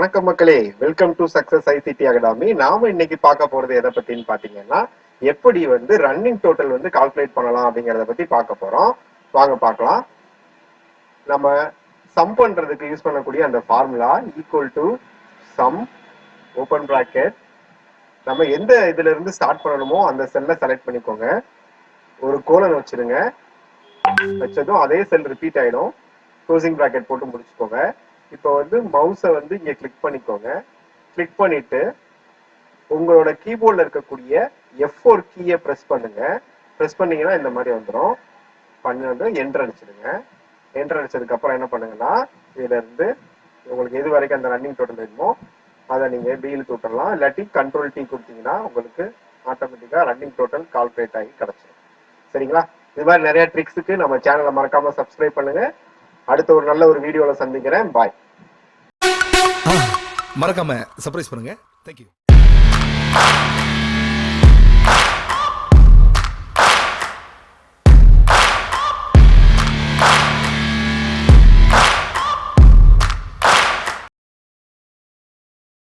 வணக்கம் மக்களே, welcome to success ICT academy. நாம இன்னைக்கு பார்க்க போறது எதை பத்தின்னு பாத்தீங்கன்னா, எப்படி ரன்னிங் டோட்டல் கால்குலேட் பண்ணலாம் அப்படிங்கறத பத்தி பார்க்க போறோம். வாங்க பார்க்கலாம். நம்ம சம் பண்றதுக்கு யூஸ் பண்ணக்கூடிய அந்த formula equal to sum open bracket. நம்ம எந்த இதுல இருந்து ஸ்டார்ட் பண்ணணுமோ அந்த செல்ல செலக்ட் பண்ணிக்கோங்க. ஒரு கோலன் வச்சிருங்க. வச்சதும் அதே செல் ரிப்பீட் ஆயிடும். க்ளோசிங் பிராக்கெட் போட்டு முடிச்சுக்கோங்க. இப்போ மவுஸை இங்க கிளிக் பண்ணிக்கோங்க. கிளிக் பண்ணிட்டு உங்களோட கீபோர்ட்ல இருக்கக்கூடிய F4 கீயை பிரஸ் பண்ணுங்க. பிரஸ் பண்ணீங்கன்னா இந்த மாதிரி வந்துடும். பண்ணி என்டர் அடிச்சிடுங்க. என்டர் அடிச்சதுக்கு அப்புறம் என்ன பண்ணுங்கன்னா, இதுல இருந்து உங்களுக்கு எது வரைக்கும் அந்த ரன்னிங் டோட்டல் வேணுமோ அதை நீங்க பியில் தூட்டலாம். இல்லாட்டி கண்ட்ரோல் T கொடுத்தீங்கன்னா உங்களுக்கு ஆட்டோமேட்டிக்கா ரன்னிங் டோட்டல் கால்குலேட் ஆகி கிடைச்சிடும். சரிங்களா? இது மாதிரி நிறைய ட்ரிக்ஸுக்கு நம்ம சேனலை மறக்காம சப்ஸ்கிரைப் பண்ணுங்க. அடுத்த ஒரு நல்ல ஒரு வீடியோல சந்திக்கிறேன். பாய். மறக்காம சர்ப்ரைஸ் பண்ணுங்க. தேங்க்யூ.